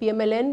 PMLN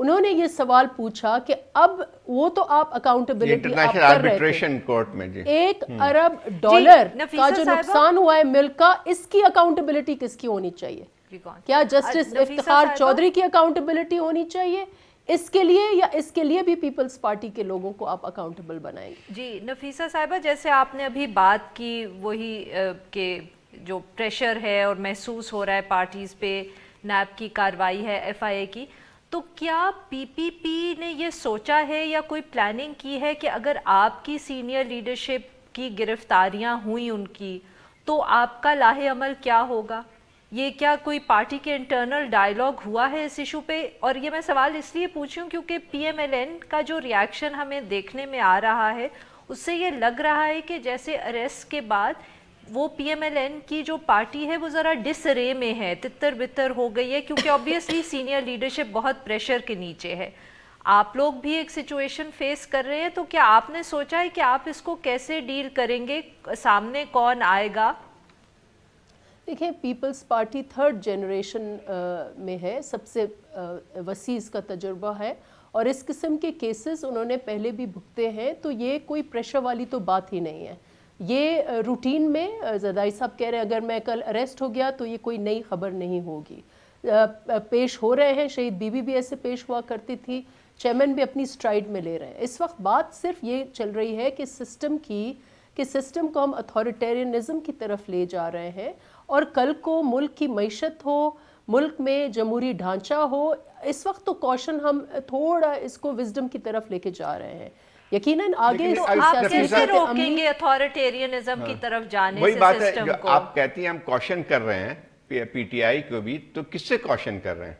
انہوں نے یہ سوال پوچھا کہ اب وہ تو آپ اکاؤنٹیبلٹی آپ کر رہے تھے, 1 ارب ڈالر کا جو نقصان ہوا ہے ملک کا, اس کی اکاؤنٹیبلٹی کس کی ہونی چاہیے؟ کیا جسٹس افتخار چودھری کی اکاؤنٹیبلٹی ہونی چاہیے اس کے لیے, یا اس کے لیے بھی پیپلز پارٹی کے لوگوں کو آپ اکاؤنٹیبل بنائیں گے؟ جی نفیسہ صاحبہ, جیسے آپ نے ابھی بات کی وہی کہ جو پریشر ہے اور محسوس ہو رہا ہے پارٹیز پہ, نیب کی کارروائی ہے, ایف آئی اے کی, تو کیا پی پی پی نے یہ سوچا ہے یا کوئی پلاننگ کی ہے کہ اگر آپ کی سینئر لیڈرشپ کی گرفتاریاں ہوئیں ان کی, تو آپ کا لاہ عمل کیا ہوگا؟ یہ کیا کوئی پارٹی کے انٹرنل ڈائیلاگ ہوا ہے اس ایشو پہ؟ اور یہ میں سوال اس لیے پوچھوں کیونکہ پی ایم ایل این کا جو ریاکشن ہمیں دیکھنے میں آ رہا ہے اس سے یہ لگ رہا ہے کہ جیسے اریسٹ کے بعد وہ پی ایم ایل این کی جو پارٹی ہے وہ ذرا ڈس رے میں ہے, تتر بتر ہو گئی ہے, کیونکہ آبویسلی سینئر لیڈرشپ بہت پریشر کے نیچے ہے. آپ لوگ بھی ایک سچویشن فیس کر رہے ہیں, تو کیا آپ نے سوچا ہے کہ آپ اس کو کیسے ڈیل کریں گے, سامنے کون آئے گا؟ دیکھیں, پیپلز پارٹی 3rd جنریشن میں ہے, سب سے وسیع اس کا تجربہ ہے, اور اس قسم کے کیسز انہوں نے پہلے بھی بھگتے ہیں, تو یہ کوئی پریشر والی تو بات ہی نہیں ہے. یہ روٹین میں زرداری صاحب کہہ رہے ہیں اگر میں کل اریسٹ ہو گیا تو یہ کوئی نئی خبر نہیں ہوگی. پیش ہو رہے ہیں, شہید بی بی بھی ایسے پیش ہوا کرتی تھی, چیئرمین بھی اپنی سٹرائیڈ میں لے رہے ہیں. اس وقت بات صرف یہ چل رہی ہے کہ سسٹم کو ہم اتھارٹیرینزم کی طرف لے جا رہے ہیں, اور کل کو ملک کی معیشت ہو, ملک میں جمہوری ڈھانچہ ہو, اس وقت تو کوشن ہم تھوڑا اس کو وزڈم کی طرف لے کے جا رہے ہیں. یقیناً آگے آپ کیسے روکیں گے اتھارٹیرینزم کی طرف جانے سے سسٹم کو؟ آپ کہتی ہیں ہم کوشن کر رہے ہیں پی ٹی آئی کو بھی, تو کس سے کوشن کر رہے ہیں؟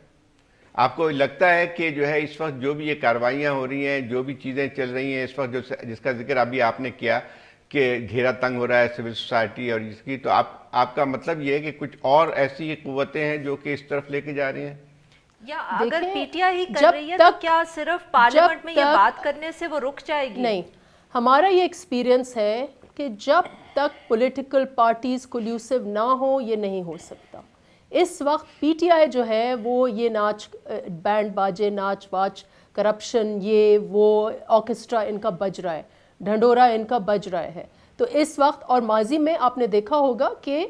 آپ کو لگتا ہے کہ جو ہے اس وقت جو بھی یہ کاروائیاں ہو رہی ہیں, جو بھی چیزیں چل رہی ہیں اس وقت, جس کا ذکر ابھی آپ نے کیا کہ گھیرا تنگ ہو رہا ہے سول سوسائٹی اور اس کی, تو آپ کا مطلب یہ ہے کہ کچھ اور ایسی قوتیں ہیں جو کہ اس طرف لے کے جا رہی ہیں؟ یا اگر پی ٹی آئی ہی کر رہی ہے تو کیا صرف پارلیمنٹ میں یہ بات کرنے سے وہ رک جائے گی؟ نہیں, ہمارا یہ ایکسپیرینس ہے کہ جب تک پولیٹیکل پارٹیز کولیوسو نہ ہو یہ نہیں ہو سکتا. اس وقت پی ٹی آئی جو ہے وہ یہ ناچ, بینڈ باجے, ناچ واچ, کرپشن, یہ وہ آرکیسٹرا ان کا بج رہا ہے, ڈھنڈورا ان کا بج رہا ہے. تو اس وقت, اور ماضی میں آپ نے دیکھا ہوگا کہ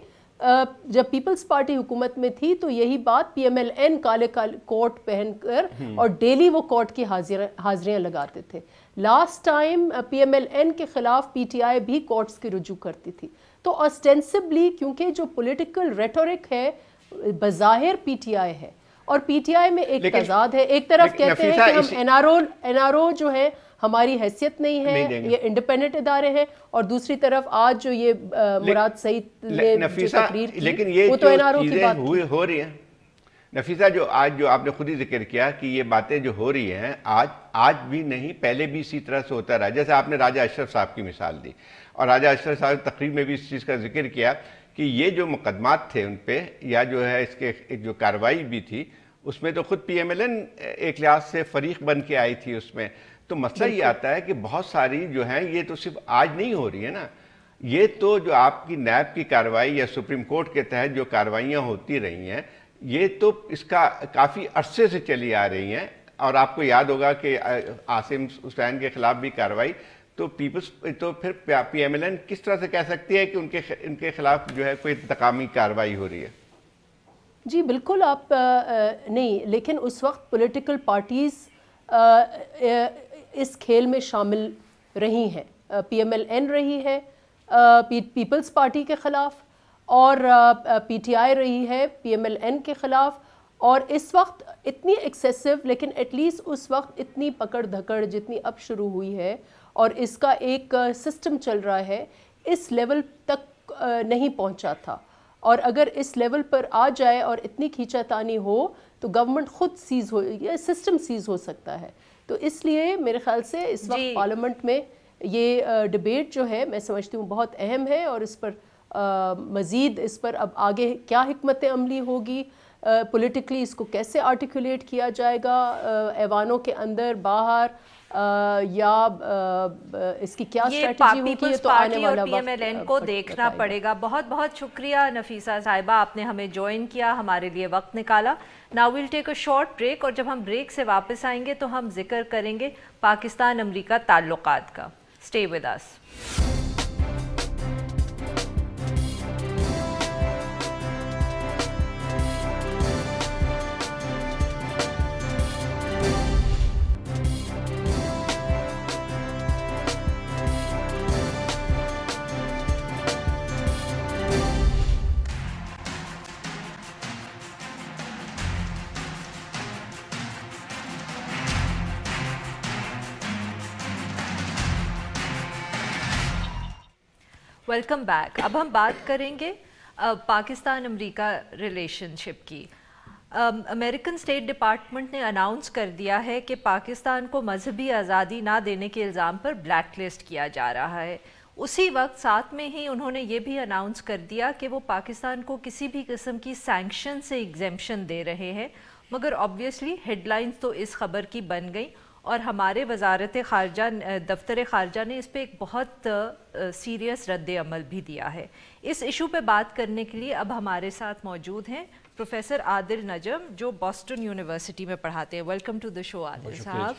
جب پیپلز پارٹی حکومت میں تھی تو یہی بات پی ایم ایل این کالے کوٹ پہن کر اور ڈیلی وہ کورٹ کی حاضریاں لگاتے تھے. Last time P M L N کے خلاف پی ٹی آئی بھی کورٹس کی رجوع کرتی تھی. تو آسٹینسبلی کیونکہ جو پولیٹیکل ریٹورک ہے بظاہر پی ٹی آئی ہے, اور پی ٹی آئی میں ایک تضاد ہے. ایک طرف کہتے ہیں کہ ہم این آر او جو ہے ہماری حیثیت نہیں ہے, یہ انڈیپینڈنٹ ادارے ہیں, اور دوسری طرف آج جو یہ مراد سعید نے جو تقریر کی وہ تو این آر او کی بات ہو رہی ہیں. نفیسہ, جو آپ نے خود ہی ذکر کیا کہ یہ باتیں جو ہو رہی ہیں آج بھی نہیں, پہلے بھی اسی طرح سے ہوتا رہا. جیسے آپ نے راجہ اشرف صاحب کی مثال دی, اور راجہ اشرف صاحب تقریر میں بھی اس چیز کا ذکر کیا کہ یہ جو مقدمات تھے ان پہ, یا جو ہے اس کے جو کارروائی بھی تھی, اس میں تو خود پی ایم ایل این ایک لحاظ سے فریق بن کے آئی تھی اس میں. تو مسئلہ یہ آتا ہے کہ بہت ساری جو ہیں یہ تو صرف آج نہیں ہو رہی ہے نا, یہ تو جو آپ کی نیب کی کارروائی یا سپریم کورٹ کے تحت جو کارروائیاں ہوتی رہی ہیں, یہ تو اس کا کافی عرصے سے چلی آ رہی ہیں. اور آپ کو یاد ہوگا کہ عاصم حسین کے خلاف بھی کارروائی, تو پھر پی ایم ایل این کس طرح سے کہہ سکتی ہے کہ ان کے خلاف جو ہے کوئی انتقامی کارروائی ہو رہی ہے؟ جی بالکل آپ نہیں, لیکن اس وقت پولیٹیکل پارٹیز اس کھیل میں شامل رہی ہیں. پی ایم ایل این رہی ہے پیپلز پارٹی کے خلاف, اور پی ٹی آئی رہی ہے پی ایم ایل این کے خلاف. اور اس وقت اتنی ایکسیسو, لیکن ایٹ لیسٹ اس وقت اتنی پکڑ دھکڑ جتنی اب شروع ہوئی ہے, اور اس کا ایک سسٹم چل رہا ہے, اس لیول تک نہیں پہنچا تھا. اور اگر اس لیول پر آ جائے اور اتنی کھینچا تانی ہو تو گورنمنٹ خود سیز ہو, یا سسٹم سیز ہو سکتا ہے. تو اس لیے میرے خیال سے اس وقت پارلیمنٹ میں یہ ڈیبیٹ جو ہے میں سمجھتی ہوں بہت اہم ہے, اور اس پر مزید اس پر اب آگے کیا حکمت عملی ہوگی, پولیٹیکلی اس کو کیسے آرٹیکولیٹ کیا جائے گا ایوانوں کے اندر باہر, یا اس کی کیا اسٹریٹجی ہوگی تو آنے والا وقت PMLN کو دیکھنا پڑے گا. بہت بہت شکریہ نفیسہ صاحبہ, آپ نے ہمیں جوائن کیا, ہمارے لیے وقت نکالا. Now we'll take a short break, اور جب ہم بریک سے واپس آئیں گے تو ہم ذکر کریں گے پاکستان امریکہ تعلقات کا. Stay with us. Welcome back. اب ہم بات کریں گے پاکستان امریکہ ریلیشن شپ کی. امریکن اسٹیٹ ڈپارٹمنٹ نے اناؤنس کر دیا ہے کہ پاکستان کو مذہبی آزادی نہ دینے کے الزام پر بلیک لسٹ کیا جا رہا ہے. اسی وقت ساتھ میں ہی انہوں نے یہ بھی اناؤنس کر دیا کہ وہ پاکستان کو کسی بھی قسم کی سینکشن سے ایگزیمپشن دے رہے ہیں. مگر آبویسلی ہیڈ لائنز تو اس خبر کی بن گئی, اور ہمارے وزارت خارجہ دفتر خارجہ نے اس پہ ایک بہت سیریس رد عمل بھی دیا ہے. اس ایشو پہ بات کرنے کے لیے اب ہمارے ساتھ موجود ہیں پروفیسر عادل نجم, جو بوسٹن یونیورسٹی میں پڑھاتے ہیں. ویلکم ٹو دا شو عادل صاحب.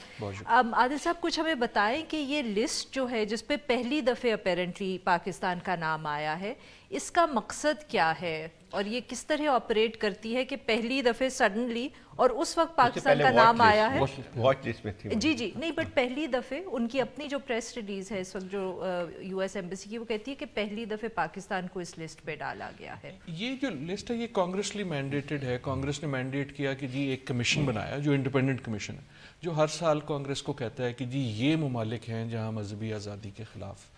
عادل صاحب, کچھ ہمیں بتائیں کہ یہ لسٹ جو ہے جس پہ پہلی دفعہ اپیرنٹلی پاکستان کا نام آیا ہے, اس کا مقصد کیا ہے اور یہ کس طرح آپریٹ کرتی ہے کہ پہلی دفعہ سڈنلی, اور اس وقت پاکستان کا نام آیا ہے جی نہیں, بٹ پہلی دفعہ ان کی اپنی جو پریس ریلیز ہے اس وقت جو US ایمبیسی کی, وہ کہتی ہے کہ پہلی دفعہ پاکستان کو اس لسٹ پہ ڈالا گیا ہے. یہ جو لسٹ ہے یہ کانگریسلی مینڈیٹڈ ہے. کانگریس نے مینڈیٹ کیا کہ جی ایک کمیشن بنایا جو انڈیپینڈنٹ کمیشن ہے, جو ہر سال کانگریس کو کہتا ہے کہ جی یہ ممالک ہیں جہاں مذہبی آزادی کے خلاف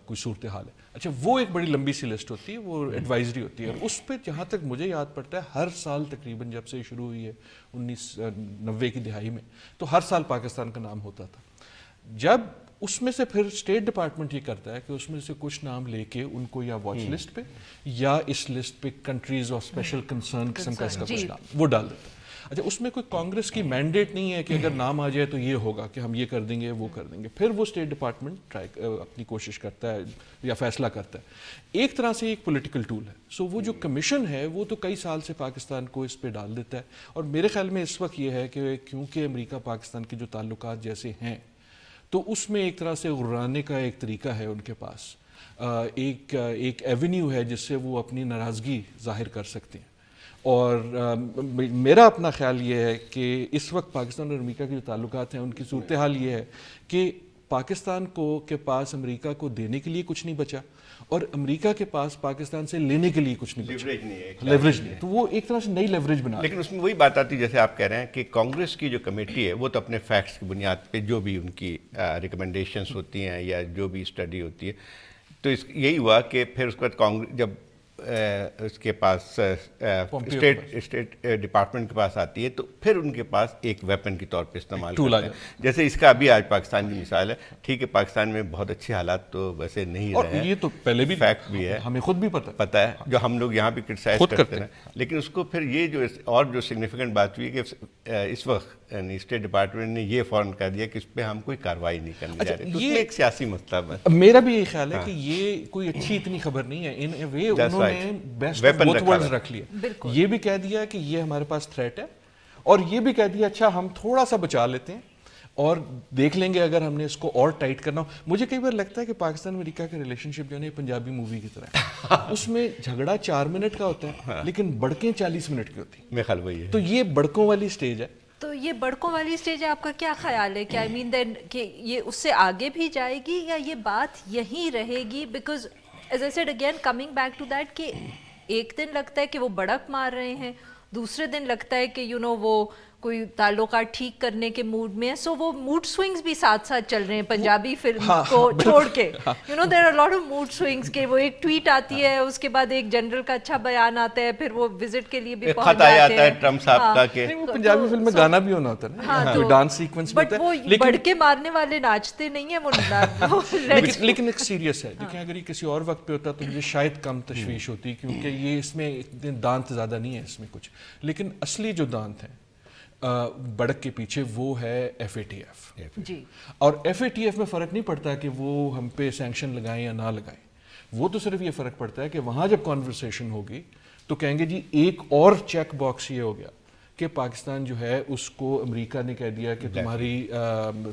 کوئی صورتحال ہے. اچھا, وہ ایک بڑی لمبی سی لسٹ ہوتی ہے, وہ ایڈوائزری ہوتی ہے. اس پہ جہاں تک مجھے یاد پڑتا ہے ہر سال تقریباً جب سے شروع ہوئی ہے 1990 کی دہائی میں, تو ہر سال پاکستان کا نام ہوتا تھا. جب اس میں سے پھر اسٹیٹ ڈپارٹمنٹ یہ کرتا ہے کہ اس میں سے کچھ نام لے کے ان کو یا واچ لسٹ پہ یا اس لسٹ پہ کنٹریز آف اسپیشل کنسرن قسم کا اس کا کچھ نام وہ ڈال دیتا ہے. اچھا, اس میں کوئی کانگریس کی مینڈیٹ نہیں ہے کہ اگر نام آ جائے تو یہ ہوگا کہ ہم یہ کر دیں گے وہ کر دیں گے. پھر وہ اسٹیٹ ڈپارٹمنٹ اپنی کوشش کرتا ہے یا فیصلہ کرتا ہے. ایک طرح سے ایک پولیٹیکل ٹول ہے. سو وہ جو کمیشن ہے وہ تو کئی سال سے پاکستان کو اس پہ ڈال دیتا ہے. اور میرے خیال میں اس وقت یہ ہے کہ کیونکہ امریکہ پاکستان کے جو تعلقات جیسے ہیں تو اس میں ایک طرح سے غرانے کا ایک طریقہ ہے ان کے پاس, ایک ایونیو ہے جس سے وہ اپنی ناراضگی ظاہر کر سکتے ہیں. اور میرا اپنا خیال یہ ہے کہ اس وقت پاکستان اور امریکہ کے جو تعلقات ہیں ان کی صورتحال یہ ہے کہ پاکستان کے پاس امریکہ کو دینے کے لیے کچھ نہیں بچا اور امریکہ کے پاس پاکستان سے لینے کے لیے کچھ نہیں بچا, لیوریج نہیں ہے. تو وہ ایک طرح سے نئی لیوریج بنا. لیکن اس میں وہی بات آتی جیسے آپ کہہ رہے ہیں کہ کانگریس کی جو کمیٹی ہے وہ تو اپنے فیکٹس کی بنیاد پہ جو بھی ان کی ریکمنڈیشنس ہوتی ہیں یا جو بھی اسٹڈی ہوتی ہے, تو یہی ہوا کہ پھر اس کے بعد کانگریس جب اس کے پاس اسٹیٹ ڈپارٹمنٹ کے پاس آتی ہے تو پھر ان کے پاس ایک ویپن کے طور پہ استعمال کرتے ہیں. جیسے اس کا ابھی آج پاکستان کی مثال ہے. ٹھیک ہے, پاکستان میں بہت اچھے حالات تو ویسے نہیں رہے ہیں, یہ تو پہلے بھی فیکٹ بھی ہے, ہمیں خود بھی پتہ ہے, جو ہم لوگ یہاں بھی کرٹیسائز کرتے ہیں. لیکن اس کو پھر یہ جو اور جو سگنیفیکنٹ بات ہوئی کہ اس وقت یعنی اسٹیٹ ڈپارٹمنٹ نے یہ فوراً کہہ دیا کہ اس پہ ہم کوئی کارروائی نہیں کرنے جا رہے. یہ ایک سیاسی مسئلہ ہے. میرا بھی یہ خیال ہے کہ یہ کوئی اچھی اتنی خبر نہیں ہے. ان اے وے انہوں نے بیسٹ آف بوتھ ورلڈز رکھ لیا. یہ بھی کہہ دیا کہ یہ ہمارے پاس تھریٹ ہے اور یہ بھی کہہ دیا اچھا ہم تھوڑا سا بچا لیتے ہیں اور دیکھ لیں گے اگر ہم نے اس کو اور ٹائٹ کرنا ہو. مجھے کئی بار لگتا ہے کہ پاکستان امریکہ کا ریلیشن شپ جو ہے پنجابی مووی کی طرح ہے. اس میں جھگڑا 4 منٹ کا ہوتا ہے لیکن بڑکیں 40 منٹ کی ہوتی ہیں. میرے خیال وہی ہے. تو یہ بڑکوں والی سٹیج ہے. تو یہ بڑکوں والی سٹیج ہے, آپ کا کیا خیال ہے کہ آئی مین دین کہ یہ اس سے آگے بھی جائے گی یا یہ بات یہیں رہے گی؟ Because as I said again coming back to that کہ ایک دن لگتا ہے کہ وہ بڑک مار رہے ہیں, دوسرے دن لگتا ہے کہ وہ کوئی تعلقات ٹھیک کرنے کے موڈ میں ہے. سو وہ موڈ سوئنگز بھی ساتھ ساتھ چل رہے ہیں پنجابی فلم کو چھوڑ کے. There are lot of mood swings کہ وہ ایک ٹویٹ آتی ہے, اس کے بعد ایک جنرل کا اچھا بیان آتا ہے, پھر وہ وزٹ کے لیے بھی پہنچ جاتے ہیں. ٹرمپ صاحب کا کہ پنجابی فلم میں گانا بھی ہونا ہوتا ہے جو ڈانس سیکوینس میں ہوتا ہے, بٹ وہ بڑکے مارنے والے ناچتے نہیں ہیں وہ. لیکن ایک سیریس ہے. دیکھیں اگر یہ کسی اور وقت پہ ہوتا تو مجھے شاید کم تشویش ہوتی کیونکہ یہ اس میں اتنے دانت زیادہ نہیں ہے اس میں کچھ. لیکن اصلی جو دانت ہیں بڑک کے پیچھے وہ ہے FATF جی. اور FATF میں فرق نہیں پڑتا کہ وہ ہم پہ سینکشن لگائیں یا نہ لگائیں, وہ تو صرف یہ فرق پڑتا ہے کہ وہاں جب کانورسیشن ہوگی تو کہیں گے جی ایک اور چیک باکس یہ ہو گیا کہ پاکستان جو ہے اس کو امریکہ نے کہہ دیا کہ تمہاری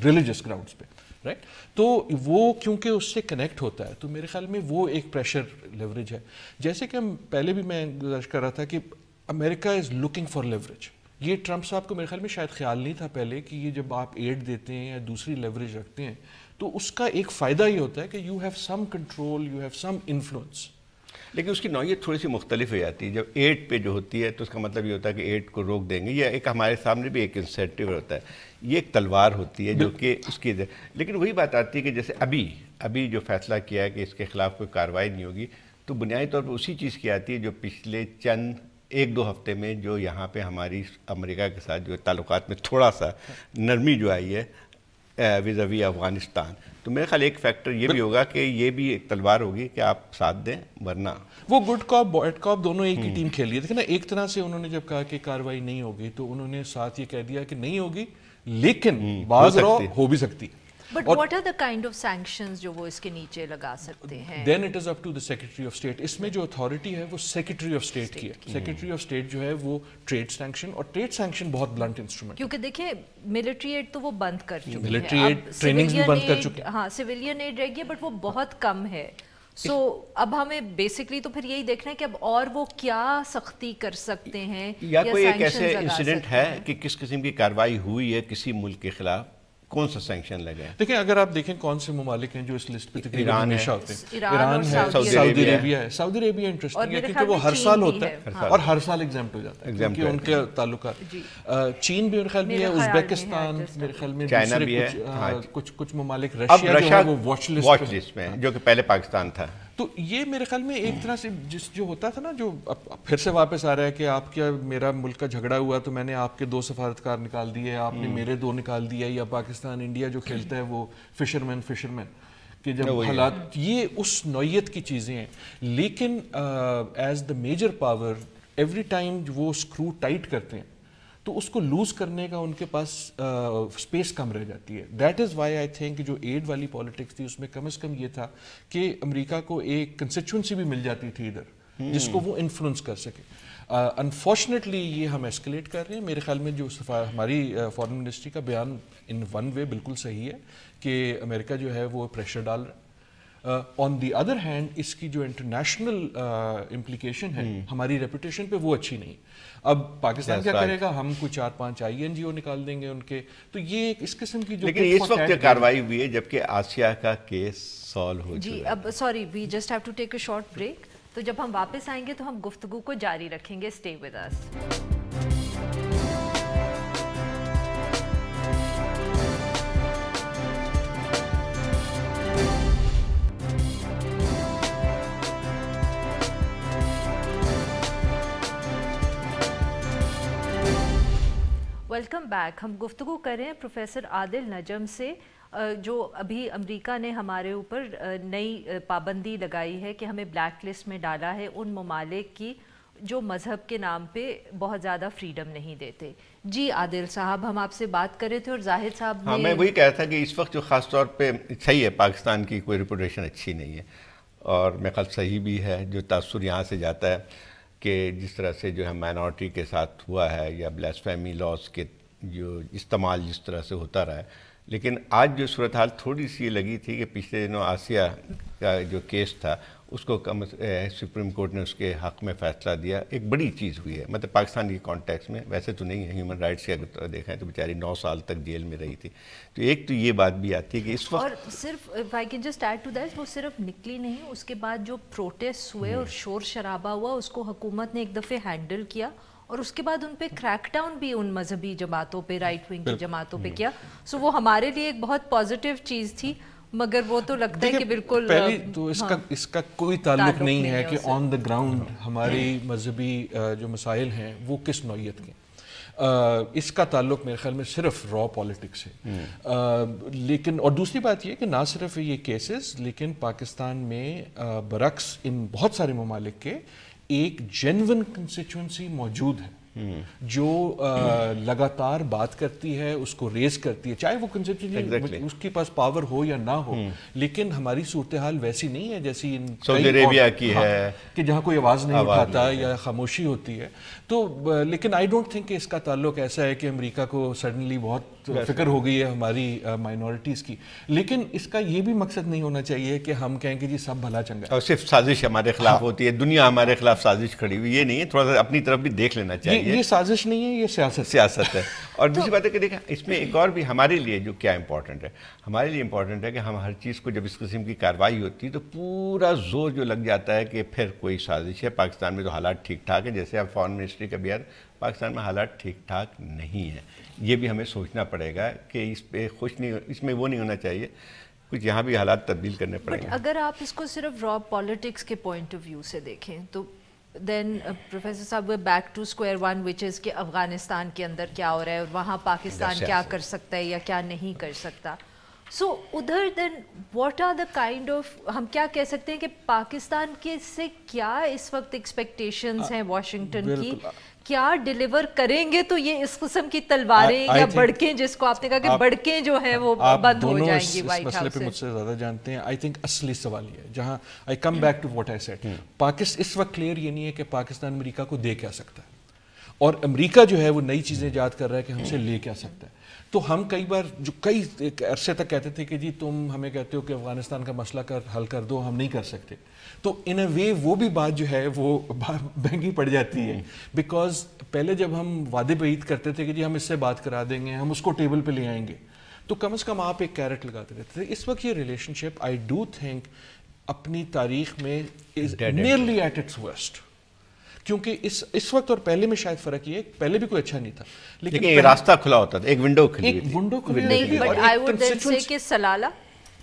ریلیجس گراؤنڈز پہ, رائٹ. تو وہ کیونکہ اس سے کنیکٹ ہوتا ہے تو میرے خیال میں وہ ایک پریشر لیوریج ہے. جیسے کہ ہم پہلے بھی میں گزارش کر رہا تھا کہ امریکہ از لوکنگ فار لیوریج. یہ ٹرمپ صاحب کو میرے خیال میں شاید خیال نہیں تھا پہلے کہ یہ جب آپ ایڈ دیتے ہیں یا دوسری لیوریج رکھتے ہیں تو اس کا ایک فائدہ یہ ہوتا ہے کہ you have some control, you have some influence. لیکن اس کی نوعیت تھوڑی سی مختلف ہو جاتی ہے. جب ایڈ پہ جو ہوتی ہے تو اس کا مطلب یہ ہوتا ہے کہ ایڈ کو روک دیں گے, یا ایک ہمارے سامنے بھی ایک انسینٹیو ہوتا ہے, یہ ایک تلوار ہوتی ہے جو کہ اس کی. لیکن وہی بات آتی ہے کہ جیسے ابھی جو فیصلہ کیا ہے کہ اس کے خلاف کوئی کارروائی نہیں ہوگی, تو بنیادی طور پر اسی چیز کی آتی ہے جو پچھلے چند 1-2 ہفتے میں جو یہاں پہ ہماری امریکہ کے ساتھ جو تعلقات میں تھوڑا سا نرمی جو آئی ہے ویزاوی افغانستان. تو میرے خیال ایک فیکٹر یہ بھی ہوگا کہ یہ بھی ایک تلوار ہوگی کہ آپ ساتھ دیں ورنہ. وہ گڈ کاپ بیڈ کاپ دونوں ایک ہی ٹیم کھیلی ہے. دیکھیں نا, ایک طرح سے انہوں نے جب کہا کہ کارروائی نہیں ہوگی تو انہوں نے ساتھ یہ کہہ دیا کہ نہیں ہوگی لیکن بعض ہو بھی سکتی. But what are the kind of sanctions جو وہ اس کے نیچے لگا سکتے ہیں؟ Then it is up to the Secretary of State. اس میں جو اتھارٹی ہے وہ Secretary of State کی ہے. Secretary of State جو ہے وہ ٹریڈ سینکشن, اور ٹریڈ سینکشن بہت بلنٹ انسٹرومنٹ. کیونکہ دیکھیں ملٹری ایڈ تو وہ بند کر چکے ہیں, ملٹری ایڈ ٹریننگز بھی بند کر چکے ہیں. ہاں سویلین ایڈ رہ گئی بٹ وہ بہت کم ہے. سو اب ہمیں بیسکلی تو پھر یہی دیکھنا ہے کہ اب اور وہ کیا سختی کر سکتے ہیں, یا کوئی ایک ایسے انسیڈنٹ ہے کہ کس قسم کی کارروائی ہوئی ہے کسی ملک کے خلاف, کون سا سینکشن لگے. دیکھیں اگر آپ دیکھیں کون سے ممالک ہیں جو اس لسٹ پہ تقریباً ہمیشہ ہوتے ہیں, ایران ہے, سعودی عربیہ ہے. سعودی عربیہ انٹرسٹنگ ہے کیونکہ وہ ہر سال ہوتا ہے اور ہر سال ایگزامپٹ ہو جاتا ہے کیونکہ ان کے تعلقات. چین بھی میرے خیال میں ہے, ازبیکستان میرے خیال میں, چائنا بھی ہے, کچھ ممالک, رشیا جو ہے وہ واچ لسٹ میں جو کہ پہلے پاکستان تھا. تو یہ میرے خیال میں ایک طرح سے جو ہوتا تھا نا, جو پھر سے واپس آ رہا ہے کہ آپ کیا میرا ملک کا جھگڑا ہوا تو میں نے آپ کے 2 سفارتکار نکال دیے, آپ نے میرے 2 نکال دیا, یا پاکستان انڈیا جو کھیلتا ہے وہ فشرمین کہ جب حالات, یہ اس نوعیت کی چیزیں ہیں. لیکن as the major power every time وہ اسکرو ٹائٹ کرتے ہیں تو اس کو لوز کرنے کا ان کے پاس اسپیس کم رہ جاتی ہے. That is why I think جو ایڈ والی پالیٹکس تھی اس میں کم از کم یہ تھا کہ امریکہ کو ایک کنسٹیچوئنسی بھی مل جاتی تھی ادھر جس کو وہ انفلوئنس کر سکے. انفارچونیٹلی یہ ہم ایسکلیٹ کر رہے ہیں. میرے خیال میں جو ہماری فارن منسٹری کا بیان ان ون وے بالکل صحیح ہے کہ امریکہ جو ہے وہ پریشر ڈال رہا ہے. آن دی ادر ہینڈ اس کی جو انٹرنیشنل امپلیکیشن ہے ہماری ریپوٹیشن پہ وہ اچھی نہیں. اب پاکستان کیا کرے گا, ہم کوئی 4-5 INGO نکال دیں گے ان کے, تو یہ اس قسم کی جو. لیکن اس وقت کارروائی ہوئی ہے جبکہ آسیہ کا کیس سالو ہو چکا ہے. جی اب sorry we just have to take a short break. تو جب ہم واپس آئیں گے تو ہم گفتگو کو جاری رکھیں گے. Stay with us. Welcome back. ہم گفتگو کر رہے ہیں پروفیسر عادل نجم سے, جو ابھی امریکہ نے ہمارے اوپر نئی پابندی لگائی ہے کہ ہمیں بلیک لسٹ میں ڈالا ہے ان ممالک کی جو مذہب کے نام پہ بہت زیادہ فریڈم نہیں دیتے. جی عادل صاحب, ہم آپ سے بات کر رہے تھے اور زاہد صاحب نے. ہاں میں وہی کہہ رہا تھا کہ اس وقت جو خاص طور پہ صحیح ہے, پاکستان کی کوئی ریپوٹیشن اچھی نہیں ہے, اور میرے خیال صحیح بھی ہے جو تاثر یہاں سے جاتا ہے کہ جس طرح سے جو ہے مائنورٹی کے ساتھ ہوا ہے, یا بلاسفیمی لاز کے جو استعمال جس طرح سے ہوتا رہا ہے. لیکن آج جو صورتحال تھوڑی سی لگی تھی کہ پچھلے دنوں آسیہ کا جو کیس تھا اس کو سپریم کورٹ نے اس کے حق میں فیصلہ دیا. ایک بڑی چیز ہوئی ہے, مطلب پاکستان کی کانٹیکس میں, ویسے تو نہیں ہے, ہیومن رائٹس کی اگر دیکھیں تو بیچاری 9 سال تک جیل میں رہی تھی. تو ایک تو یہ بات بھی آتی ہے کہ اس وقت, اور صرف if I can just add to that, وہ صرف نکلی نہیں, اس کے بعد جو پروٹیسٹ ہوئے اور شور شرابہ ہوا اس کو حکومت نے ایک دفعہ ہینڈل کیا, اور اس کے بعد ان پہ کریک ڈاؤن بھی ان مذہبی جماعتوں پہ, رائٹ ونگ کی جماعتوں پہ کیا. سو وہ ہمارے لیے ایک بہت پازیٹیو چیز تھی, مگر وہ تو لگتا ہے کہ بالکل پہلی تو اس کا کوئی تعلق نہیں ہے کہ آن دا گراؤنڈ ہماری مذہبی جو مسائل ہیں وہ کس نوعیت کے. اس کا تعلق میرے خیال میں صرف را پالیٹکس ہے. لیکن اور دوسری بات یہ کہ نہ صرف یہ کیسز, لیکن پاکستان میں برعکس ان بہت سارے ممالک کے ایک جینون کنسٹیچوئنسی موجود ہے جو لگاتار بات کرتی ہے, اس کو ریز کرتی ہے, چاہے وہ کنسٹیٹیوشن اس کے پاس پاور ہو یا نہ ہو, لیکن ہماری صورتحال ویسی نہیں ہے جیسی سعودی عربیہ کی ہے کہ جہاں کوئی آواز نہیں اٹھاتا یا خاموشی ہوتی ہے. تو لیکن آئی ڈونٹ تھنک کہ اس کا تعلق ایسا ہے کہ امریکہ کو سڈنلی بہت فکر ہو گئی ہے ہماری مائنورٹیز کی, لیکن اس کا یہ بھی مقصد نہیں ہونا چاہیے کہ ہم کہیں کہ جی سب بھلا چنگا ہے, اور صرف سازش ہمارے خلاف ہوتی ہے, دنیا ہمارے خلاف سازش کھڑی ہوئی, یہ نہیں ہے, تھوڑا سا اپنی طرف بھی دیکھ لینا چاہیے. یہ سازش نہیں ہے, یہ سیاست ہے. اور دوسری بات ہے کہ دیکھیں اس میں ایک اور بھی ہمارے لیے جو کیا امپورٹنٹ ہے, ہمارے لیے امپورٹنٹ ہے کہ ہم ہر چیز کو جب اس قسم کی کارروائی ہوتی ہے تو پورا زور جو لگ جاتا ہے کہ پھر کوئی سازش ہے. پاکستان میں تو حالات ٹھیک ٹھاک ہے, جیسے اب فارن منسٹری کا بیان, پاکستان میں حالات ٹھیک ٹھاک نہیں ہے. یہ بھی ہمیں سوچنا پڑے گا کہ اس پہ اس میں وہ نہیں ہونا چاہیے, کچھ یہاں بھی حالات تبدیل کرنے پڑیں گے. اگر آپ اس کو صرف را پالیٹکس کے پوائنٹ آف ویو سے دیکھیں تو دین پروفیسر صاحب بیک ٹو اسکوائر ون, وچ از کہ افغانستان کے اندر کیا ہو رہا ہے اور وہاں پاکستان کیا کر سکتا ہے یا کیا نہیں کر سکتا. سو ادھر then what are the kind of, ہم کیا کہہ سکتے ہیں کہ پاکستان کے سے کیا اس وقت ایکسپیکٹیشنز ہیں واشنگٹن کی, کیا ڈیلیور کریں گے تو یہ اس قسم کی تلواریں یا بڑکیں, جس کو آپ نے کہا کہ بڑکیں جو ہیں وہ بند ہو جائیں گی وائٹ ہاؤس سے. مسئلے پہ مجھ سے زیادہ جانتے ہیں. آئی تھنک اصلی سوال یہ ہے, جہاں I come back to what I said, Pakistan اس وقت کلیئر یہ نہیں ہے کہ پاکستان امریکہ کو دے کیا سکتا ہے, اور امریکہ جو ہے وہ نئی چیزیں ایجاد کر رہا ہے کہ ہم سے لے کیا سکتا ہے. تو ہم کئی بار جو کئی عرصے تک کہتے تھے کہ جی تم ہمیں کہتے ہو کہ افغانستان کا مسئلہ حل کر دو, ہم نہیں کر سکتے, تو ان اے وے وہ بھی بات جو ہے وہ مہنگی پڑ جاتی ہے. بیکاز پہلے جب ہم وعدے بعید کرتے تھے کہ جی ہم اس سے بات کرا دیں گے, ہم اس کو ٹیبل پہ لے آئیں گے, تو کم از کم آپ ایک کیرٹ لگاتے رہتے تھے. اس وقت یہ relationship I do think اپنی تاریخ میں is nearly at its worst, کیونکہ اس وقت اور پہلے میں شاید فرق یہ ہے, پہلے بھی کوئی اچھا نہیں تھا, لیکن ایک راستہ کھلا ہوتا تھا, ایک ونڈو کھلی نہیں. بٹ آئی ووڈ دین سے کہ سلالہ,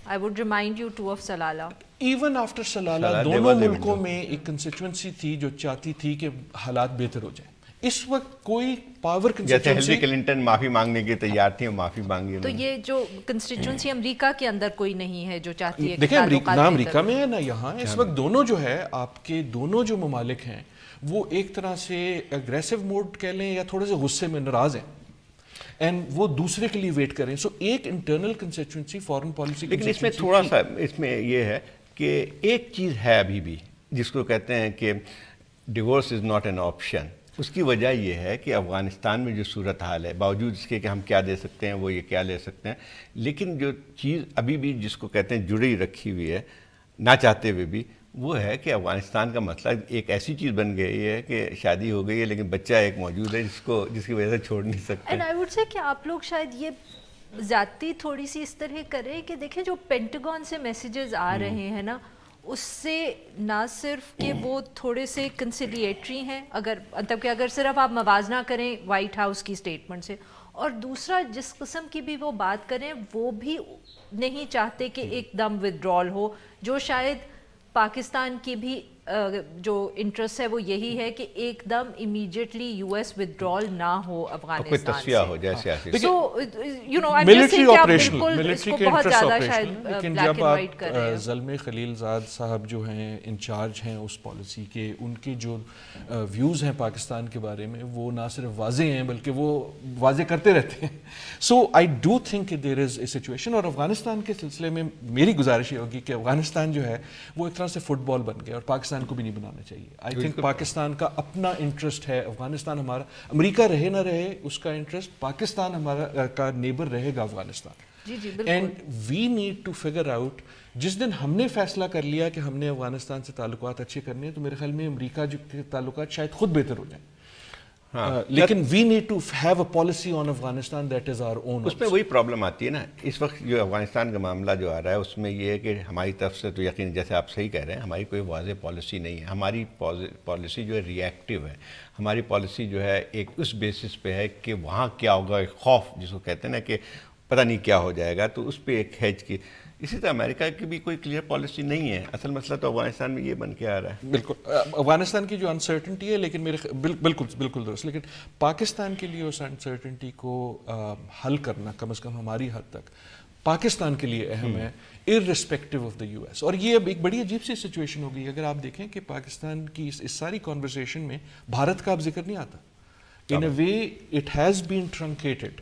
I would remind you too of Salala. Even after Salala, دونوں ملکوں میں ایک کنسٹیچوئنسی تھی جو چاہتی تھی کہ حالات بہتر ہو جائیں. اس وقت کوئی پاور جیسے ہیلری کلنٹن معافی مانگنے کے تیار تھی, معافی مانگی. تو یہ جو کنسٹیچوئنسی امریکہ کے اندر کوئی نہیں ہے جو چاہتی ہے, دیکھیں نہ امریکہ میں ہے نہ یہاں. اس وقت دونوں جو ہے آپ کے دونوں جو ممالک ہیں وہ ایک طرح سے اگریسو موڈ کہہ لیں یا تھوڑے سے غصے میں ناراض ہیں, اینڈ وہ دوسرے کے لیے ویٹ کریں. سو ایک انٹرنل کنسٹیچوئنسی فارن پالیسی, لیکن اس میں تھوڑا سا اس میں یہ ہے کہ ایک چیز ہے ابھی بھی جس کو کہتے ہیں کہ divorce is not an option. اس کی وجہ یہ ہے کہ افغانستان میں جو صورتحال ہے, باوجود اس کے کہ ہم کیا دے سکتے ہیں وہ یہ کیا لے سکتے ہیں, لیکن جو چیز ابھی بھی جس کو کہتے ہیں جڑی رکھی ہوئی ہے نہ چاہتے ہوئے بھی, وہ ہے کہ افغانستان کا مسئلہ ایک ایسی چیز بن گئی ہے کہ شادی ہو گئی ہے لیکن بچہ ایک موجود ہے جس کی وجہ سے چھوڑ نہیں سکتے. اینڈ آئی ووڈ سے کہ آپ لوگ شاید یہ زیادتی تھوڑی سی اس طرح کریں کہ دیکھیں جو پینٹاگون سے میسیجز آ رہے ہیں نا, اس سے نہ صرف کہ وہ تھوڑے سے کنسیلیٹری ہیں, اگر مطلب کہ اگر صرف آپ موازنہ کریں وائٹ ہاؤس کی اسٹیٹمنٹ سے, اور دوسرا جس قسم کی بھی وہ بات کریں وہ بھی نہیں چاہتے کہ ایک دم ودرال ہو, جو شاید پاکستان کی بھی جو انٹرسٹ ہے وہ یہی ہے کہ ایک دم امیڈیٹلی یو ایس ودرال نہ ہو افغانستان سے, ہو جائے سیاسی. So you know military operation, military کے انٹرسٹ آپریشن. لیکن جب آپ زلمے خلیل زاد صاحب جو ہیں انچارج ہیں اس پالیسی کے, ان کے جو ویوز ہیں پاکستان کے بارے میں وہ نہ صرف واضح ہیں بلکہ وہ واضح کرتے رہتے ہیں. سو آئی ڈو تھنک کہ دیر از اے سچویشن. اور افغانستان کے سلسلے میں میری گزارش یہ ہوگی کہ افغانستان جو ہے وہ ایک طرح سے فٹ بال بن گیا اور پاکستان کو بھی نہیں بنانا چاہیے. آئی تھنک پاکستان کا اپنا انٹرسٹ ہے, افغانستان ہمارا, امریکہ رہے نہ رہے اس کا انٹرسٹ, پاکستان ہمارا کا نیبر رہے گا Afghanistan. And we need to figure out, جس دن ہم نے فیصلہ کر لیا کہ ہم نے افغانستان سے تعلقات اچھے کرنے ہیں تو میرے خیال میں امریکہ جو تعلقات شاید خود بہتر ہو جائیں. لیکن we need to have a policy on Afghanistan that is our own. اس میں وہی پرابلم آتی ہے نا اس وقت جو افغانستان کا معاملہ جو آ رہا ہے اس میں یہ ہے کہ ہماری طرف سے تو یقین جیسے آپ صحیح کہہ رہے ہیں ہماری کوئی واضح پالیسی نہیں ہے. ہماری پالیسی جو ہے ری ایکٹیو ہے. ہماری پالیسی جو ہے ایک اس بیسس پہ ہے کہ وہاں کیا ہوگا, ایک خوف جس کو کہتے ہیں نا کہ پتہ نہیں کیا ہو جائے گا, تو اس پہ ایک ہیج کی. اسی طرح امریکہ کی بھی کوئی کلیئر پالیسی نہیں ہے. اصل مسئلہ تو افغانستان میں یہ بن کے آ رہا ہے. بالکل افغانستان کی جو انسرٹنٹی ہے, لیکن میرے بالکل درست, لیکن پاکستان کے لیے اس انسرٹنٹی کو حل کرنا کم از کم ہماری حد تک پاکستان کے لیے اہم ہے, irrespective of the U S. اور یہ اب ایک بڑی عجیب سی سچویشن ہو گئی. اگر آپ دیکھیں کہ پاکستان کی اس ساری کانورسیشن میں بھارت کا اب ذکر نہیں آتا. In a way, it has been truncated.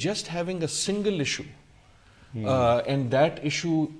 just having a single issue and that issue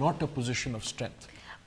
not a position of strength।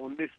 19